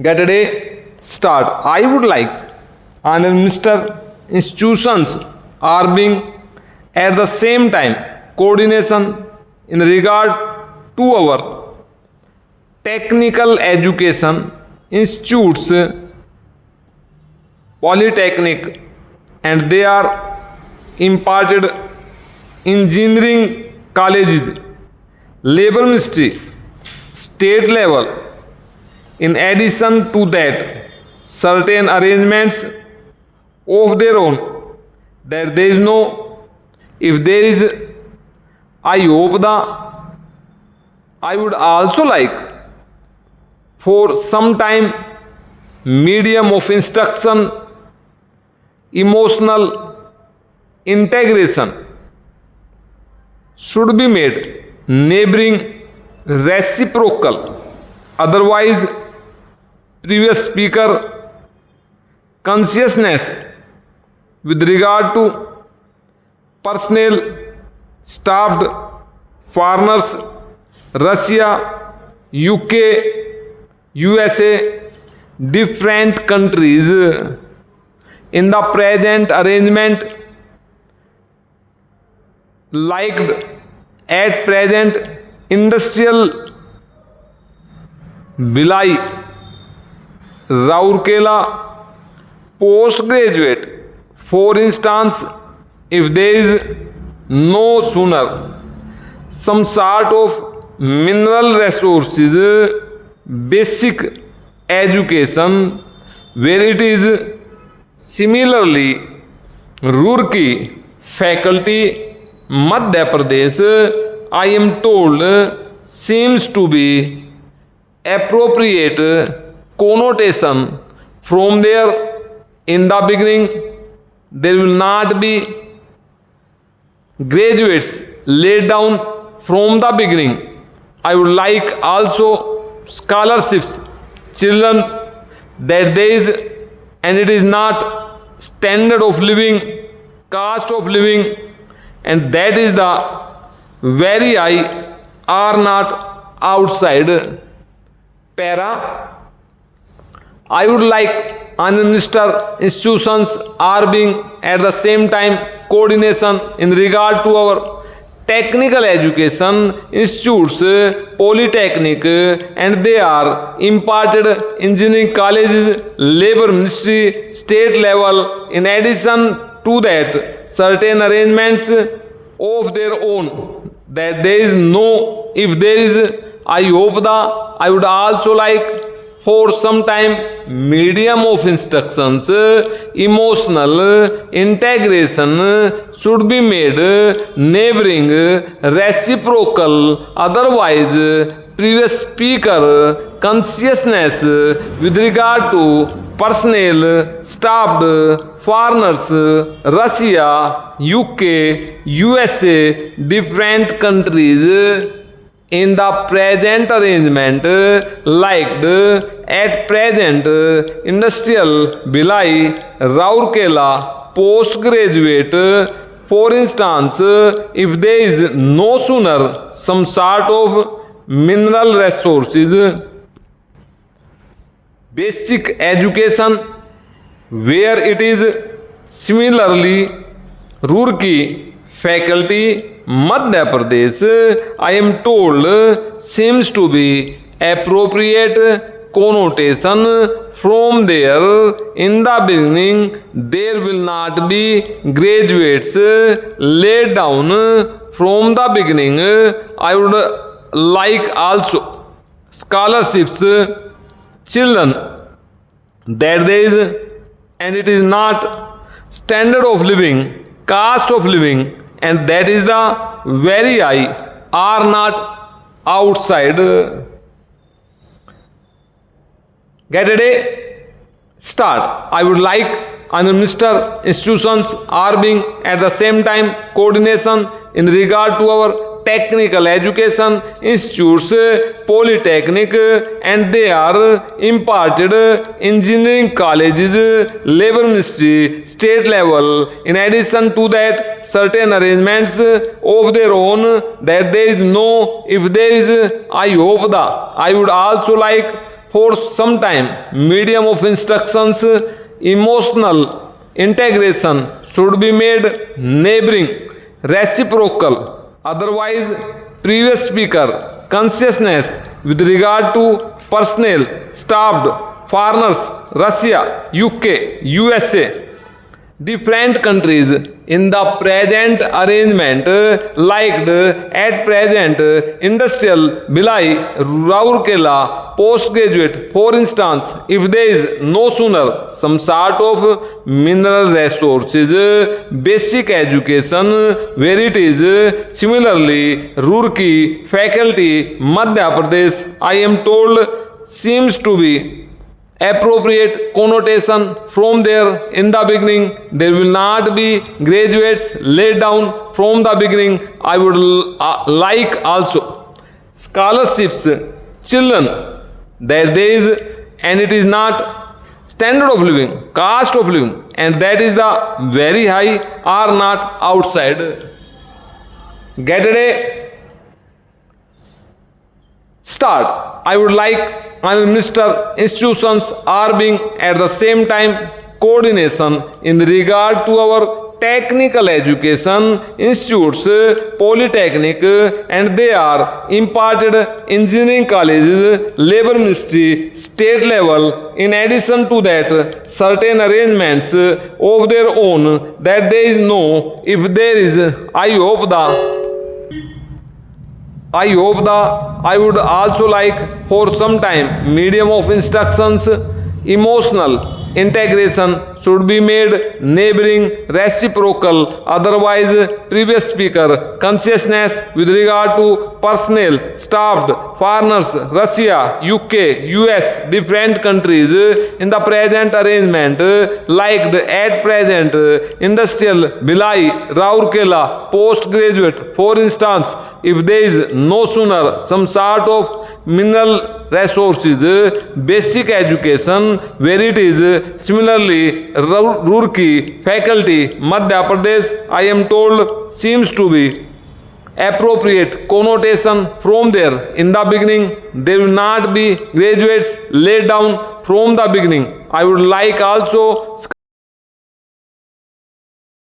Get a day start. I would like and Mr. Institutions are being at the same time coordination in regard to our technical education institutes, polytechnic, and they are imparted engineering colleges, labor ministry, state level. In addition to that, certain arrangements of their own, that there is no, if there is, I hope I would also like for some time medium of instruction, emotional integration should be made, neighboring reciprocal. Otherwise, previous speaker consciousness with regard to personnel, staffed, foreigners, Russia, UK, USA, different countries. In the present arrangement, liked at present industrial Bhilai, Rourkela, postgraduate. For instance, if there is no sooner some sort of mineral resources, basic education, where it is similarly Roorkee faculty, Madhya Pradesh, I am told, seems to be appropriate connotation. From there, in the beginning, there will not be graduates laid down from the beginning. I would like also scholarships, children, that there is, and it is not standard of living, cost of living, and that is the very high, are not outside. Para, I would like Honorable Minister, institutions are being at the same time coordination in regard to our technical education institutes, polytechnic, and they are imparted engineering colleges, labor ministry, state level. In addition to that, certain arrangements of their own, that there is no, if there is, I hope I would also like for some time medium of instructions, emotional integration should be made, neighboring reciprocal. Otherwise, previous speaker consciousness with regard to personnel, staffed, foreigners, Russia, UK, USA, different countries. In the present arrangement, liked at present industrial Bhilai, Rourkela, postgraduate. For instance, if there is no sooner some sort of mineral resources, basic education, where it is similarly Roorkee faculty, Madhya Pradesh, I am told, seems to be appropriate connotation. From there, in the beginning, there will not be graduates laid down from the beginning. I would like also scholarships, children, that there is, and it is not standard of living, cost of living, and that is the very high, are not outside. Get a day start. I would like Honorable Minister, institutions are being at the same time coordination in regard to our technical education institutes, polytechnic, and they are imparted engineering colleges, labor ministry, state level. In addition to that, certain arrangements of their own, that there is no, if there is, I hope I would also like for some time. Medium of instructions, emotional integration should be made neighboring, reciprocal. Otherwise, previous speaker, consciousness with regard to personnel, staffed, foreigners, Russia, UK, USA, different countries in the present arrangement liked at present industrial Bhilai, Rourkela, postgraduate. For instance, if there is no sooner some sort of mineral resources, basic education, where it is similarly Roorkee faculty, Madhya Pradesh, I am told, seems to be appropriate connotation from there. In the beginning there will not be graduates laid down from the beginning. I would like also scholarships, children, that there is, and it is not standard of living, cost of living, and that is the very high, are not outside. Get it? Start. I would like Honorable Minister, institutions are being at the same time coordination in regard to our technical education institutes, polytechnic, and they are imparted engineering colleges, labor ministry, state level. In addition to that, certain arrangements of their own, that there is no, if there is, I would also like for some time medium of instructions, emotional integration should be made neighboring, reciprocal. Otherwise, previous speaker, consciousness with regard to personnel, staffed, foreigners, Russia, UK, US, different countries in the present arrangement liked at present industrial Bhilai, Rourkela, postgraduate. For instance, if there is no sooner some sort of mineral resources, basic education, where it is similarly Roorkee faculty, Madhya Pradesh, I am told, seems to be appropriate connotation from there. In the beginning there will not be graduates laid down from the beginning. I would like also